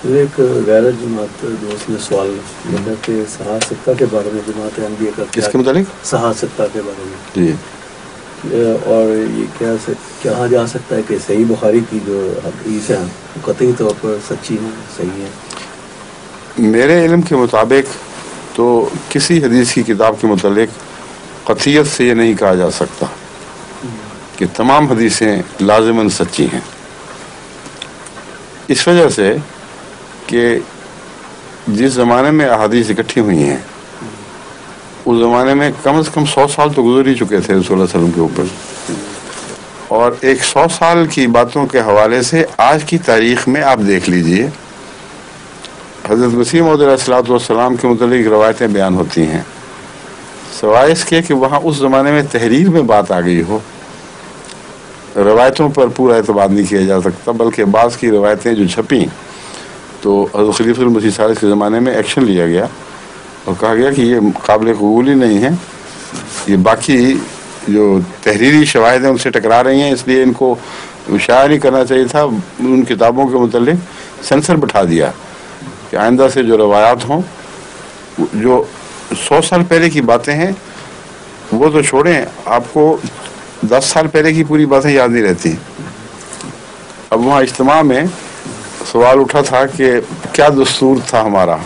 ایک غیر جماعت دوست نے سوال لگا کہ صحاح ستہ کے بارے میں جماعت احمدیہ کا کس کے متعلق؟ صحاح ستہ کے بارے میں جی، اور یہ کہا جا سکتا ہے کہ صحیح بخاری کی جو حدیث ہیں قطعی طور پر سچی ہیں، صحیح ہیں؟ میرے علم کے مطابق تو کسی حدیث کی کتاب کے متعلق قطعیت سے یہ نہیں کہا جا سکتا کہ تمام حدیثیں لازماً سچی ہیں، اس وجہ سے کہ جس زمانے میں احادیث اکٹھی ہوئی ہیں اس زمانے میں کم از کم 100 سال تو گزر ہی چکے تھے رسول اللہ صلی اللہ علیہ وسلم کے اوپر، اور ایک 100 سال کی باتوں کے حوالے سے آج کی تاریخ میں آپ دیکھ لیجئے حضرت مسیح موعود علیہ الصلوۃ والسلام کے متعلق روایتیں بیان ہوتی ہیں، سوائے اس کے کہ وہاں اس زمانے میں تحریر میں بات آ گئی ہو، روایتوں پر پورا اعتماد نہیں کیا جا سکتا، بلکہ بعض کی روایتیں جو چھپیں تو حضرت خلیفہ المسیح ثالث کے زمانے میں ایکشن لیا گیا اور کہا گیا کہ یہ قابل قبول ہی نہیں ہے، یہ باقی جو تحریری شواہد ہیں ان سے ٹکرا رہی ہیں، اس لیے ان کو شائع نہیں کرنا چاہیے تھا، ان کتابوں کے متعلق سینسر بٹھا دیا کہ آئندہ سے جو روایات ہوں، جو 100 سال پہلے کی باتیں ہیں وہ تو چھوڑیں، آپ کو 10 سال پہلے کی پوری باتیں یاد نہیں رہتی۔ اب وہاں اجتماع میں سوال اٹھا تھا کہ کیا دستور تھا ہمارا،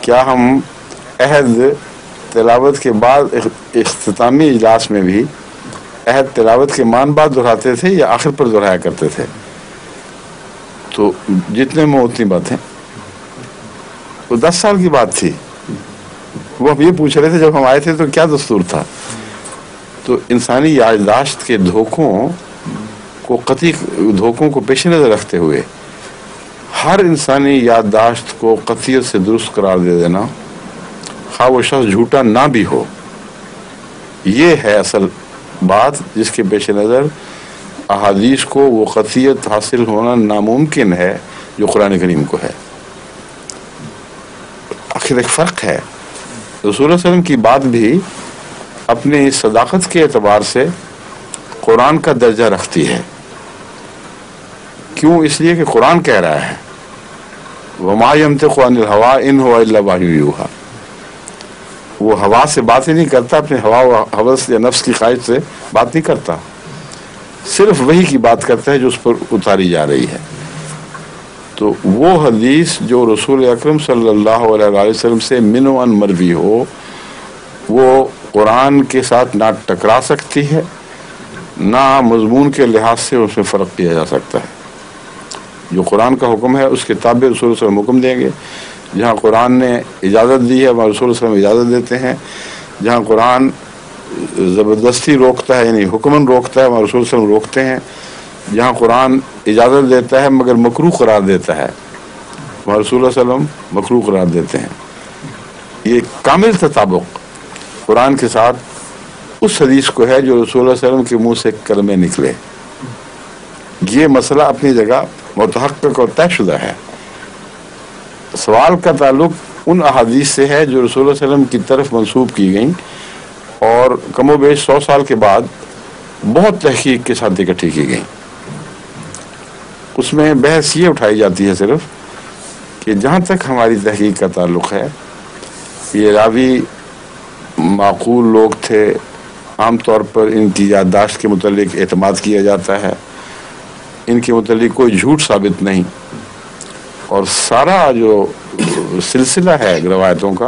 کیا ہم عہد تلاوت کے بعد اختتامی اجلاس میں بھی عہد تلاوت کے مان بعد دہراتے تھے یا آخر پر دہرایا کرتے تھے؟ تو جتنے میں اتنی باتیں، وہ 10 سال کی بات تھی، وہ ہم یہ پوچھ رہے تھے جب ہم آئے تھے تو کیا دستور تھا؟ تو انسانی یادداشت کے دھوکوں کو پیش نظر رکھتے ہوئے ہر انسانی یادداشت کو قطعیت سے درست قرار دے دینا، خواہ وہ شخص جھوٹا نہ بھی ہو، یہ ہے اصل بات جس کے پیش نظر احادیث کو وہ قطعیت حاصل ہونا ناممکن ہے جو قرآن کریم کو ہے۔ آخر ایک فرق ہے، رسول اللہ صلی اللہ علیہ وسلم کی بات بھی اپنی صداقت کے اعتبار سے قرآن کا درجہ رکھتی ہے، کیوں؟ اس لیے کہ قرآن کہہ رہا ہے وَمَا يَنْطِقُ عَنِ الْهَوَىٰ إِنْ هُوَ إِلَّا وَحْيٌ يُوحَىٰ، وہ ہوا سے بات ہی نہیں کرتا، اپنے ہوا و ہوس یا نفس کی خواہش سے بات نہیں کرتا، صرف وہی کی بات کرتا ہے جو اس پر اتاری جا رہی ہے۔ تو وہ حدیث جو رسول اکرم صلی اللہ علیہ وسلم سے منوعاً مروی ہو، وہ قرآن کے ساتھ نہ ٹکرا سکتی ہے، نہ مضمون کے لحاظ سے اس میں فرق کیا جا سکتا ہے۔ جو قرآن کا حکم ہے اس کے تابع رسول صلی اللہ علیہ وسلم حکم دیں گے، جہاں قرآن نے اجازت دی ہے وہاں رسول صلی اللہ علیہ وسلم اجازت دیتے ہیں، جہاں قرآن زبردستی روکتا ہے یعنی حکماً روکتا ہے وہاں رسول صلی اللہ علیہ وسلم روکتے ہیں، جہاں قرآن اجازت دیتا ہے مگر مکروہ قرار دیتا ہے وہاں رسول اللہ صلی اللہ علیہ وسلم مکروہ قرار دیتے ہیں۔ یہ کامل تطابق قرآن کے ساتھ اس حدیث کو ہے جو رسول اللہ صلی اللہ علیہ وسلم کے منہ سے کلمے نکلے، یہ مسئلہ اپنی جگہ متحقق اور طے شدہ ہے۔ سوال کا تعلق ان احادیث سے ہے جو رسول اللہ صلی اللہ علیہ وسلم کی طرف منسوب کی گئیں اور کم و بیش 100 سال کے بعد بہت تحقیق کے ساتھ اکٹھی کی گئیں۔ اس میں بحث یہ اٹھائی جاتی ہے صرف کہ جہاں تک ہماری تحقیق کا تعلق ہے، یہ راوی معقول لوگ تھے، عام طور پر ان کی یادداشت کے متعلق اعتماد کیا جاتا ہے، ان کے متعلق کوئی جھوٹ ثابت نہیں، اور سارا جو سلسلہ ہے روایتوں کا،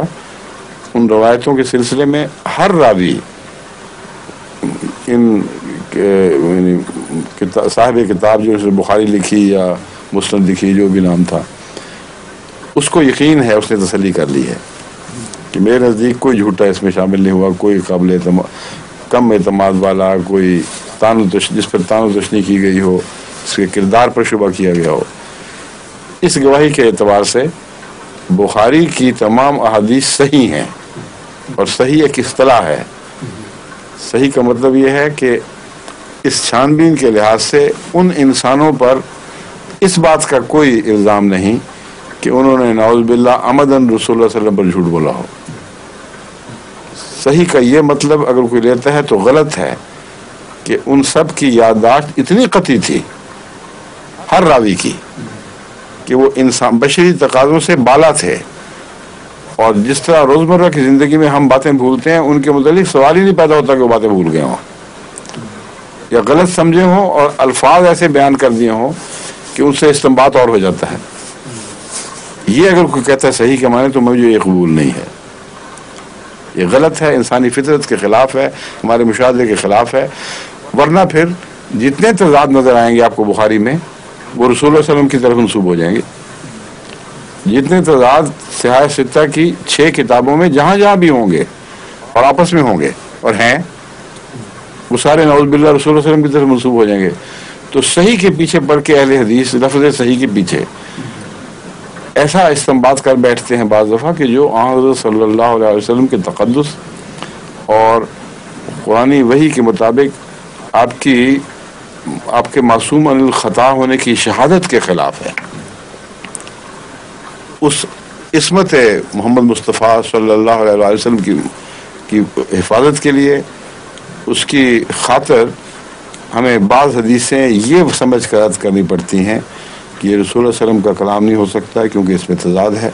ان روایتوں کے سلسلے میں ہر راوی ان صاحب کتاب جو بخاری لکھی یا مسلم لکھی جو بھی نام تھا، اس کو یقین ہے، اس نے تسلی کر لی ہے کہ میرے نزدیک کوئی جھوٹا اس میں شامل نہیں ہوا، کوئی قابل کم اعتماد والا، کوئی جس پر تان و تشنیع کی گئی ہو، اس کے کردار پر شبہ کیا گیا ہو۔ اس گواہی کے اعتبار سے بخاری کی تمام احادیث صحیح ہیں، اور صحیح ایک اصطلاح ہے، صحیح کا مطلب یہ ہے کہ اس چھان بین کے لحاظ سے ان انسانوں پر اس بات کا کوئی الزام نہیں کہ انہوں نے نعوذ باللہ عمداً رسول اللہ صلی اللہ علیہ وسلم پر جھوٹ بولا ہو۔ صحیح کا یہ مطلب اگر کوئی لیتا ہے تو غلط ہے کہ ان سب کی یادداشت اتنی قطعی تھی ہر راوی کی کہ کہ وہ انسان بشری تقاضوں سے بالا تھے، اور جس طرح روزمرہ کی زندگی میں ہم باتیں بھولتے ہیں، ان کے متعلق سوال ہی نہیں پیدا ہوتا کہ وہ باتیں بھول گئے ہوں یا غلط سمجھے ہوں اور الفاظ ایسے بیان کر دیے ہوں کہ ان سے استنباط اور ہو جاتا ہے۔ یہ اگر کوئی کہتا ہے صحیح کے معنی تو مجھے یہ قبول نہیں ہے، یہ غلط ہے، انسانی فطرت کے خلاف ہے، ہمارے مشاہدے کے خلاف ہے۔ ورنہ پھر جتنے تضاد نظر آئیں گے آپ کو بخاری میں، وہ رسول اللہ صلی اللہ علیہ وسلم کی طرف منسوب ہو جائیں گے۔ جتنے تضاد صحاح ستہ کی 6 کتابوں میں جہاں جہاں بھی ہوں گے اور آپس میں ہوں گے اور ہیں، وہ سارے نعوذ باللہ رسول اللہ صلی اللہ علیہ وسلم کی طرف منسوب ہو جائیں گے۔ تو صحیح کے پیچھے پڑھ کے اہل حدیث لفظ صحیح کے پیچھے ایسا استنباط کر بیٹھتے ہیں بعض دفعہ کہ جو حضرت صلی اللہ علیہ وسلم کے تقدس اور قرآنی وحی کے مطابق آپ کے معصوم عن الخطا ہونے کی شہادت کے خلاف ہے۔ اس عصمت محمد مصطفیٰ صلی اللہ علیہ وسلم کی حفاظت کے لیے، اس کی خاطر ہمیں بعض حدیثیں یہ سمجھ کر رد کرنی پڑتی ہیں کہ یہ رسول اللہ علیہ وسلم کا کلام نہیں ہو سکتا کیونکہ اس میں تضاد ہے،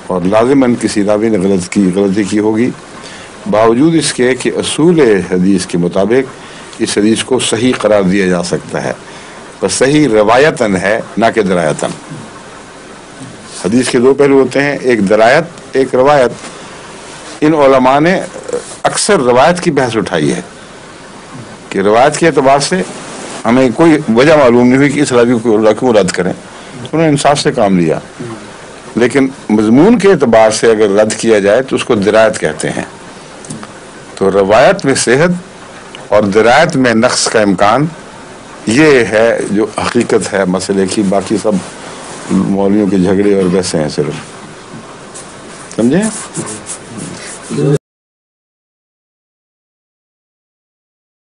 اور لازماً کسی راوی نے غلطی کی ہوگی، باوجود اس کے کہ اصول حدیث کے مطابق اس حدیث کو صحیح قرار دیا جا سکتا ہے، بس صحیح روایتاً ہے نہ کہ درایتاً۔ حدیث کے 2 پہلو ہوتے ہیں، ایک درایت، ایک روایت۔ ان علماء نے اکثر روایت کی بحث اٹھائی ہے کہ روایت کے اعتبار سے ہمیں کوئی وجہ معلوم نہیں ہوئی کہ اس راوی کو کیوں رد کریں، انہوں نے انصاف سے کام لیا، لیکن مضمون کے اعتبار سے اگر رد کیا جائے تو اس کو درایت کہتے ہیں۔ تو روایت میں صحت اور درایت میں نقص کا امکان، یہ ہے جو حقیقت ہے مسئلے کی، باقی سب مولویوں کے جھگڑے اور بحثیں ہیں صرف، سمجھیں؟